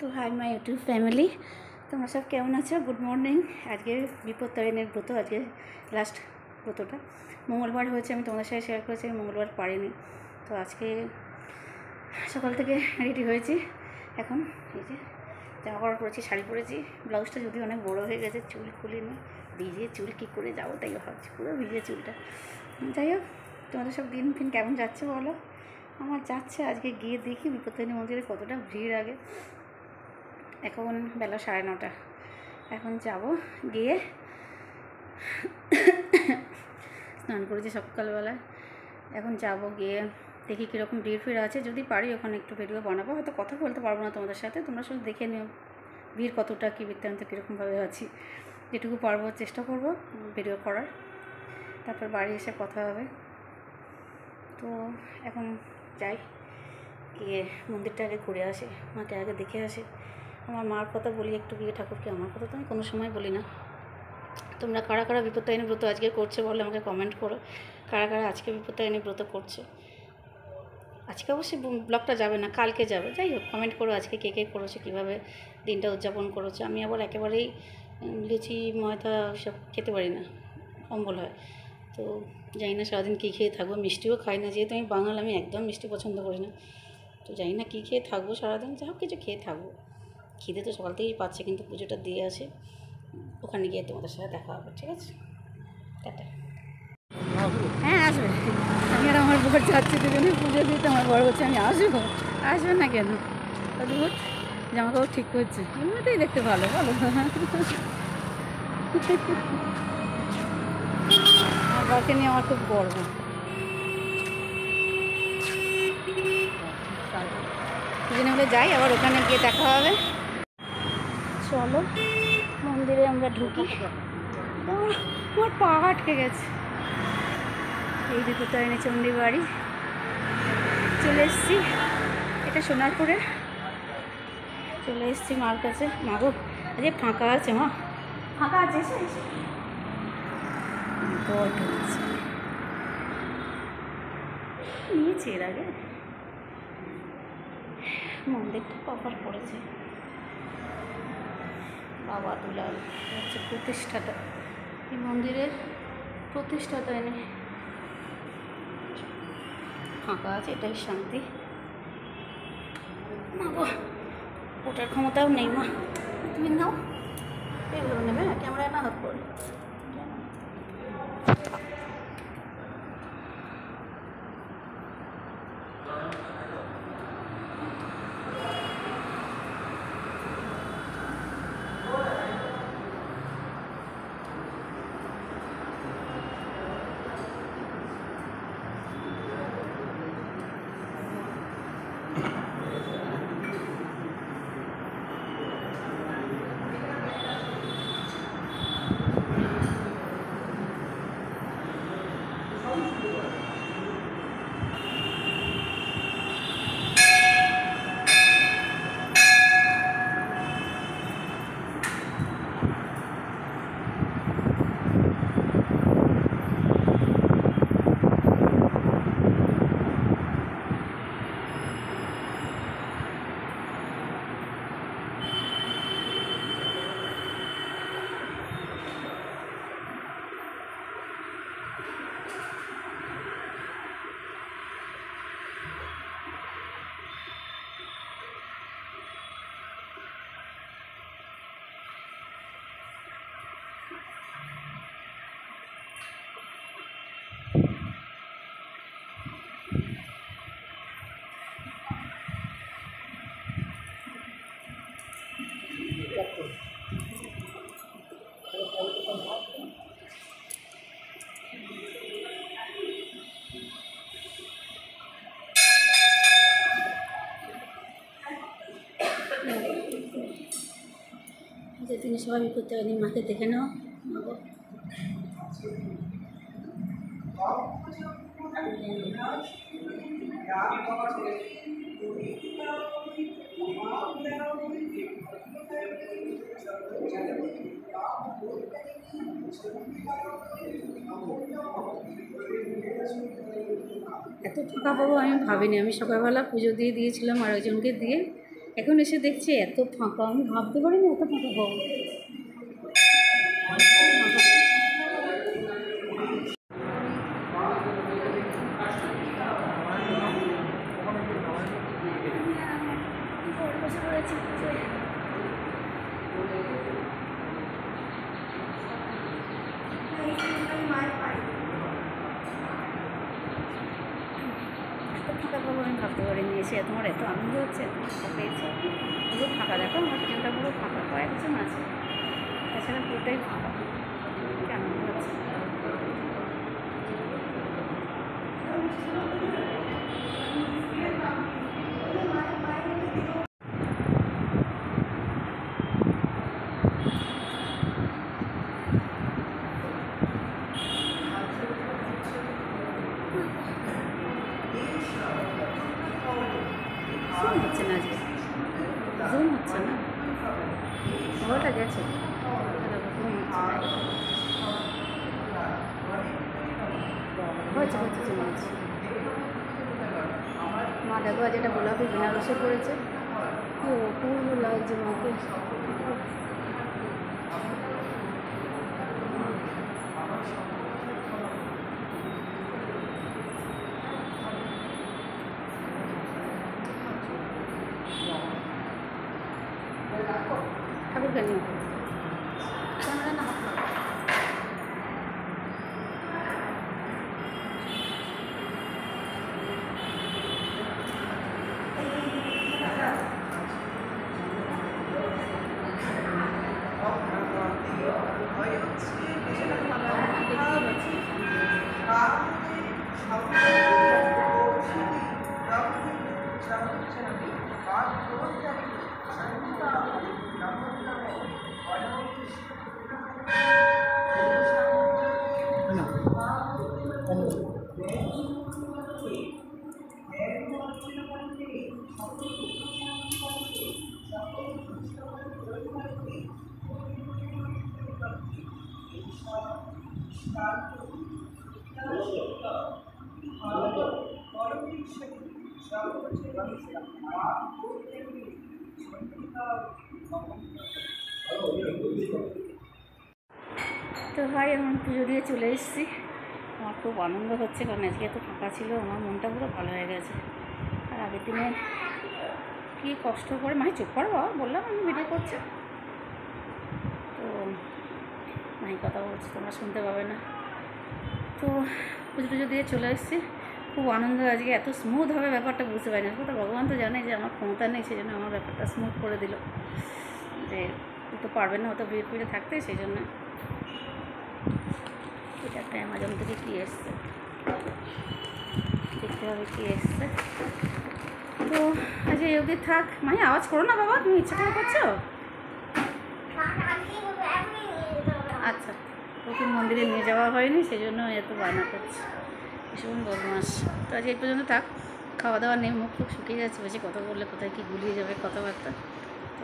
তো hi my YouTube family, তোমরা সব কেমন আছো? Good morning. আজকে বিপত্তারিণীর ব্রত, আজকে লাস্ট ব্রতটা মঙ্গলবার হয়েছে। আমি তোমাদের সাথে শেয়ার করেছি, মঙ্গলবার পারিনি। তো আজকে সকাল থেকে রেডি হয়েছি। এখন এই যে জামা কাপড় পরেছি, শাড়ি পরেছি। ব্লাউজটা যদি অনেক বড়ো হয়ে গেছে, চুল খুলিনি, ভিজে চুল কী করে যাবো তাই ভাবছি, পুরো ভিজে চুলটা। যাই হোক, তোমাদের সব দিন ফিন কেমন যাচ্ছে বলো? আমার যাচ্ছে। আজকে গিয়ে দেখি বিপত্তারিণী মন্দিরে কতটা ভিড়। আগে এখন বেলা 9:30, এখন যাব, গিয়ে স্নান করেছি সকালবেলায়। এখন যাব, গিয়ে দেখি কীরকম ভিড় ফির আছে। যদি পারি ওখানে একটু ভিডিও বানাবো, হয়তো কথা বলতে পারবো না তোমাদের সাথে, তোমরা শুধু দেখে নিও ভিড় কতটা, কী বৃত্তান্ত, কীরকমভাবে আছি। যেটুকু পারবো চেষ্টা করব ভিডিও করার, তারপর বাড়ি এসে কথা হবে। তো এখন যাই, গিয়ে মন্দিরটা আগে ঘুরে আসে, মাকে আগে দেখে আসে। আমার মার কথা বলি একটু, গিয়ে ঠাকুরকে। আমার কথা তো আমি কোনো সময় বলি না। তোমরা কারা কারা বিপত্তারিণী ব্রত আজকে করছে বলে আমাকে কমেন্ট করো। কারা কারা আজকে বিপত্তারিণী ব্রত করছে? আজকে অবশ্যই ব্লগটা যাবে না, কালকে যাবে। যাই হোক, কমেন্ট করো আজকে কে কে করেছে, কীভাবে দিনটা উদযাপন করেছে। আমি আবার একেবারেই লুচি ময়দা সব খেতে পারি না, অম্বল হয়। তো জানি না সারাদিন কী খেয়ে থাকবো। মিষ্টিও খাই না, যেহেতু আমি বাঙাল, আমি একদম মিষ্টি পছন্দ করি না। তো জানি না কী খেয়ে থাকবো সারাদিন, যা হোক কিছু খেয়ে থাকবো। খিদে তো সকাল থেকেই পাচ্ছে, কিন্তু পুজোটা দিয়ে আসে, ওখানে গিয়ে তোমাদের সাথে দেখা হবে। ঠিক আছে, টাটা। হ্যাঁ আসবে, আমি আর আমার বর যাচ্ছি দুজনে পুজো দিতে। আমার বর বলছে আমি আসবো। আসবে না কেন? অদ্ভুত। জামা কাপড় ঠিক করছে, এমনিতেই দেখতে ভালো, বলো। আমার বরকে নিয়ে আমার খুব গর্ব। দুজনে মিলে যাই, আবার ওখানে গিয়ে দেখা হবে। চলো মন্দিরে আমরা ঢুকি। আমার পা আটকে গেছে। এই বিপত্তারিণী চণ্ডী বাড়ি চলে এসেছি, এটা সোনারপুরে চলে এসেছি মার কাছে। মা গো, আজকে ফাঁকা আছে, মা ফাঁকা আছে, এসে এসে বর ঢুকছে, নিয়েছি এর আগে। মন্দিরটা কভার করেছে বাবা দুলাল, হচ্ছে প্রতিষ্ঠাতা, এই মন্দিরের প্রতিষ্ঠাতা। এনে ফাঁকা আছে, এটাই শান্তি। মা গো, ওটার ক্ষমতাও নেই। মা তুমি নাও, এগুলো নেবে না, ক্যামেরায় না হাত পড়ে। যে তিনি সবাই বিপত্তারিণী মাকে দেখে নাও। এত ফাঁকা পাবো আমি ভাবিনি। আমি সকালবেলা পুজো দিয়ে দিয়েছিলাম আরেকজনকে দিয়ে, এখন এসে দেখছি এত ফাঁকা, আমি ভাবতে পারিনি এত ফাঁকা পাবো। ফাঁকা পাবো আমি ভাবতে পারিনি, এসে তোমার এত আনন্দ হচ্ছে, এত ফাঁকা পেয়েছে। পুরো ফাঁকা, দেখো আমার ট্রেনটা পুরো ফাঁকা, কয়েকজন আছে, তাছাড়া পুরোটাই ফাঁকা। কি আনন্দ হচ্ছে। জুম হচ্ছে না, আজকে জুম হচ্ছে না, ওটা গেছে, জুম হচ্ছে হচ্ছে জুম হচ্ছে। মা দেখো আজ এটা গোলাপি বেনারসে পড়েছে, কি অপূর্ব লাগছে মাকে। ঠাকুরকে নিয়ে তো ভাই আমার পুজো দিয়ে চলে এসেছি। আমার খুব আনন্দ হচ্ছে, কারণ আজকে এত ফাঁকা ছিল, আমার মনটা পুরো ভালো হয়ে গেছে। আর আগের দিনে কী কষ্ট করে, মাই চুপ করো বাবা, বললাম আমি ভিডিও করছি। তো মাই কথা বলছি, তোমরা শুনতে পাবে না। তো পুজো টুজো দিয়ে চলে এসেছি, খুব আনন্দ। আজকে এত স্মুথ হবে ব্যাপারটা বুঝতে পারি না, তো ভগবান তো জানে যে আমার ক্ষমতা নেই, সেই জন্য আমার ব্যাপারটা স্মুথ করে দিল, যে ও তো পারবে না, ও তো ভিড় ফিরে থাকতে, সেই জন্য। এটা একটা অ্যামাজন থেকে কী এসছে, দেখতে হবে কী এসছে। তো আজ এই অবধি থাক। মাহি আওয়াজ করো না বাবা, তুমি ইচ্ছা করে করছো। আচ্ছা, ওকে মন্দিরে নিয়ে যাওয়া হয়নি, সেই জন্য এত বায়না করছে, ভীষণ বদমাস। তো আজ এই পর্যন্ত থাক, খাওয়া দাওয়া নেই, মুখ টুক শুকিয়ে যাচ্ছে, বেশি কথা বললে কোথায় কী গুলিয়ে যাবে কথাবার্তা। তো